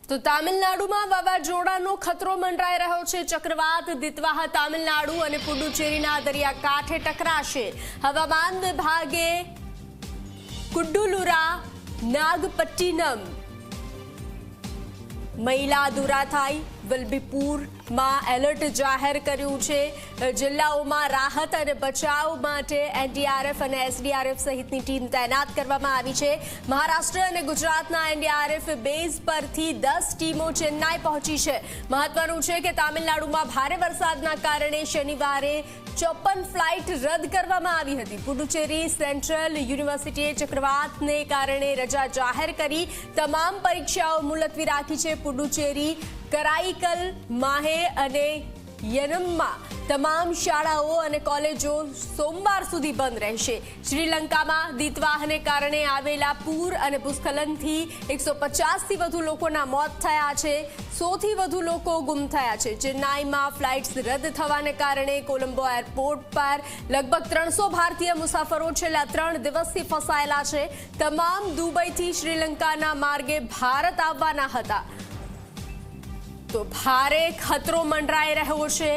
તો તામિલનાડુમાં વાવાઝોડાનો ખતરો મંડરાઈ રહ્યો છે। ચક્રવાત દિત્વાહ તામિલનાડુ અને પુડુચેરીના દરિયાકાંઠે ટકરાશે। હવામાન વિભાગે કુડ્ડુલુરા, નાગપટ્ટિનમ, મયિલાદુથાઈ, વલ્લભીપુરમાં એલર્ટ જાહેર કર્યું છે। જિલ્લાઓમાં રાહત અને બચાવ માટે એનડીઆરએફ અને એસડીઆરએફ સહિતની ટીમ તૈનાત કરવામાં આવી છે। મહારાષ્ટ્ર અને ગુજરાતના એનડીઆરએફ બેઝ પરથી 10 ટીમો ચેન્નાઈ પહોંચી છે। મહત્વનું છે કે તામિલનાડુમાં ભારે વરસાદના કારણે શનિવારે 54 ફ્લાઇટ રદ કરવામાં આવી હતી। પુડુચેરી સેન્ટ્રલ યુનિવર્સિટીએ ચક્રવાતને કારણે રજા જાહેર કરી તમામ પરીક્ષાઓ મુલતવી રાખી છે। પુડુચેરી, કરાઈકલ, માહે અને યનમમાં તમામ શાળાઓ અને કોલેજો સોમવાર સુધી બંધ રહેશે। શ્રીલંકામાં દિત્વાહને કારણે આવેલા પૂર અને ભૂસ્ખલનથી 150થી વધુ લોકોના મોત થયા છે। 100થી વધુ લોકો ગુમ થયા છે। ચેન્નાઈમાં ફ્લાઇટ્સ રદ થવાને કારણે કોલંબો એરપોર્ટ પર લગભગ 300 ભારતીય મુસાફરો છેલ્લા 3 દિવસથી ફસાયેલા છે। તમામ દુબઈથી શ્રીલંકાના માર્ગે ભારત આવવાના હતા। તો ભારે ખતરો મંડરાઈ રહ્યો છે,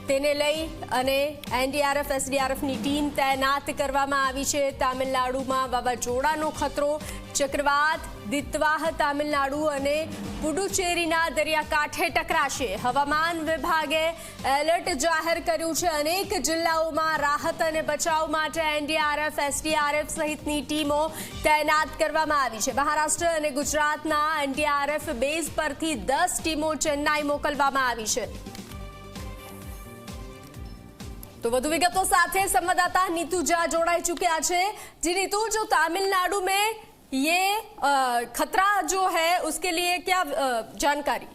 તેને લઈ અને એનડીઆરએફ એસડીઆરએફની ટીમ તૈનાત કરવામાં આવી છે। તામિલનાડુમાં વાવાઝોડાનો ખતરો, ચક્રવાત દિત્વાહ તામિલનાડુ અને પુડુચેરીના દરિયાકાંઠે ટકરાશે। હવામાન વિભાગે એલર્ટ જાહેર કર્યું છે। અનેક જિલ્લાઓમાં રાહત અને બચાવ માટે એનડીઆરએફ એસડીઆરએફ સહિતની ટીમો તૈનાત કરવામાં આવી છે। મહારાષ્ટ્ર અને ગુજરાતના એનડીઆરએફ બેઝ પરથી 10 ટીમો ચેન્નાઈ મોકલવામાં આવી છે। तो વધુ વિગતો સાથે संवाददाता नीतू झा जोड़ाई चुके हैं। जी नीतू, जो तमिलनाडु में ये खतरा जो है उसके लिए क्या जानकारी?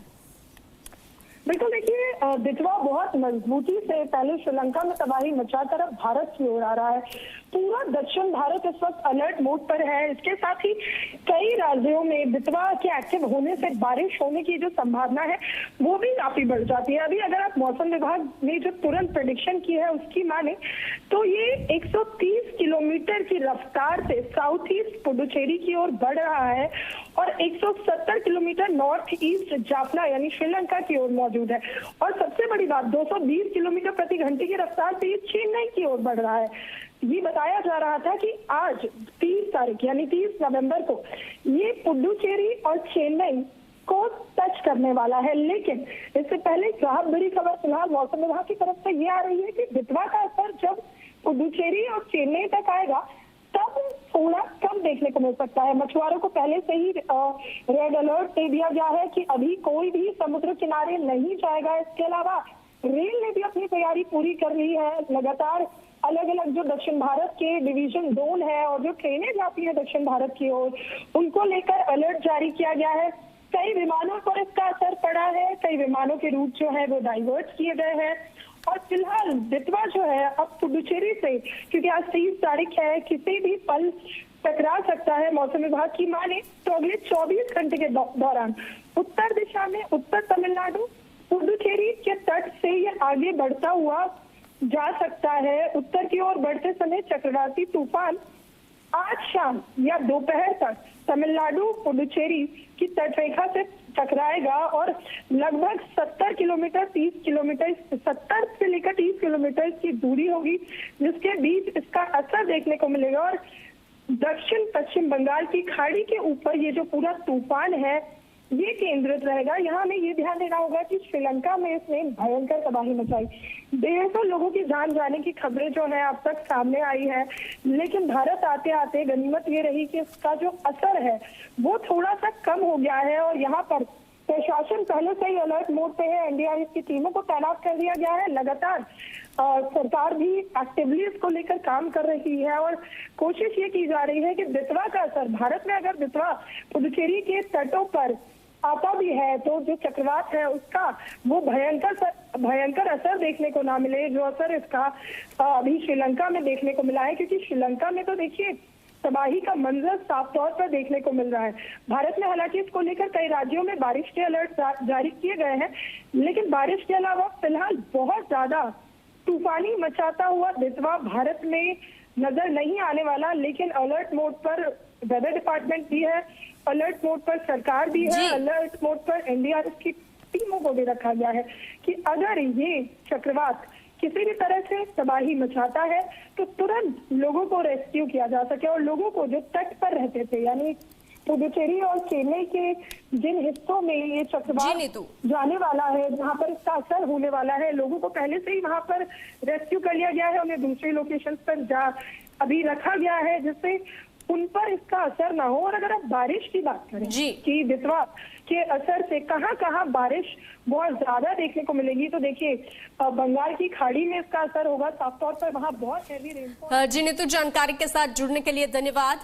बिल्कुल, देखिए दित्वा बहुत मजबूती से पहले श्रीलंका में तबाही मचाकर अब भारत की ओर आ रहा है। पूरा दक्षिण भारत इस वक्त अलर्ट मोड पर है। इसके साथ ही कई राज्यों में दित्वा के एक्टिव होने से बारिश होने की जो संभावना है वो भी काफी बढ़ जाती है। अभी अगर आप मौसम विभाग ने जो तुरंत प्रेडिक्शन की है उसकी माने तो ये 130 किलोमीटर की रफ्तार से साउथ ईस्ट पुडुचेरी की ओर बढ़ रहा है और 170 किलोमीटर नॉर्थ ईस्ट जाफना यानी श्रीलंका की ओर मौजूद है। और सबसे बड़ी बात, 220 किलोमीटर प्रति घंटे की रफ्तार से ये चेन्नई की ओर बढ़ रहा है। ये बताया जा रहा था कि आज 30 तारीख यानी 30 नवंबर को ये पुडुचेरी और चेन्नई को टच करने वाला है। लेकिन इससे पहले राहत भरी खबर फिलहाल मौसम विभाग की तरफ से ये आ रही है कि दित्वा का असर जब पुडुचेरी और चेन्नई तक आएगा तब थोड़ा कम देखने को मिल सकता है। मछुआरों को पहले से ही रेड अलर्ट दे दिया गया है कि अभी कोई भी समुद्र किनारे नहीं जाएगा। इसके अलावा रेल ने भी अपनी तैयारी पूरी कर ली है। लगातार अलग अलग जो दक्षिण भारत के डिवीजन जोन है और जो ट्रेनें जाती है दक्षिण भारत की ओर, उनको लेकर अलर्ट जारी किया गया है। कई विमानों पर इसका असर पड़ा है, कई विमानों के रूट जो है वो डाइवर्ट किए गए हैं। और फिलहाल दित्वा जो है अब पुडुचेरी से, क्योंकि आज 30 तारीख है, किसी भी पल टकरा सकता है। मौसम विभाग की माने तो अगले 24 घंटे के दौरान उत्तर दिशा में उत्तर तमिलनाडु, पुडुचेरी के तट से ये आगे बढ़ता हुआ जा सकता है। उत्तर की ओर बढ़ते समय चक्रवाती तूफान आज शाम या दोपहर तक तमिलनाडु पुडुचेरी की तटरेखा से टकराएगा और लगभग 70 किलोमीटर 30 किलोमीटर 70 से लेकर 30 किलोमीटर की दूरी होगी, जिसके बीच इसका असर देखने को मिलेगा। और दक्षिण पश्चिम बंगाल की खाड़ी के ऊपर ये जो पूरा तूफान है ये केंद्रित रहेगा। यहाँ हमें ये ध्यान देना होगा कि श्रीलंका में इसने भयंकर तबाही मचाई। 150 लोगों की जान जाने की खबरें जो है अब तक सामने आई है, लेकिन भारत आते आते गनीमत ये रही कि इसका जो असर है वो थोड़ा सा कम हो गया है। और यहाँ पर प्रशासन पहले से ही अलर्ट मोड पे है। एनडीआरएफ की टीमों को तैनात कर दिया गया है। लगातार सरकार भी एक्टिवली इसको लेकर काम कर रही है और कोशिश ये की जा रही है कि दित्वा का असर भारत में, अगर दित्वा पुडुचेरी के तटों पर आता भी है तो जो चक्रवात है उसका वो भयंकर असर देखने को ना मिले, जो असर इसका अभी श्रीलंका में देखने को मिला है। क्योंकि श्रीलंका में तो देखिए तबाही का मंजर साफ तौर पर देखने को मिल रहा है। भारत में हालांकि इसको लेकर कई राज्यों में बारिश के अलर्ट जारी किए गए हैं, लेकिन बारिश के अलावा फिलहाल बहुत ज्यादा तूफानी मचाता हुआ दित्वा भारत में नजर नहीं आने वाला। लेकिन अलर्ट मोड पर वेदर डिपार्टमेंट भी है अलर्ट मोड पर सरकार भी है, अलर्ट मोड पर एनडीआरएफ की टीमों को भी रखा गया है कि अगर ये चक्रवात किसी भी तरह से तबाही मचाता है तो तुरंत लोगों को रेस्क्यू किया जा सके और लोगों को जो तट पर रहते थे, यानी पुडुचेरी और चेन्नई के जिन हिस्सों में ये चक्रवात जाने वाला है, जहां पर इसका असर होने वाला है, लोगों को पहले से ही वहां पर रेस्क्यू कर लिया गया है, उन्हें दूसरे लोकेशन पर अभी रखा गया है जिससे उन पर इसका असर ना हो। और अगर आप बारिश की बात करें कि दितवा के असर से कहां कहां बारिश बहुत ज्यादा देखने को मिलेगी, तो देखिए बंगाल की खाड़ी में इसका असर होगा साफ तौर पर, वहां बहुत हैवी रेनफॉल। जी नीतू, जानकारी के साथ जुड़ने के लिए धन्यवाद।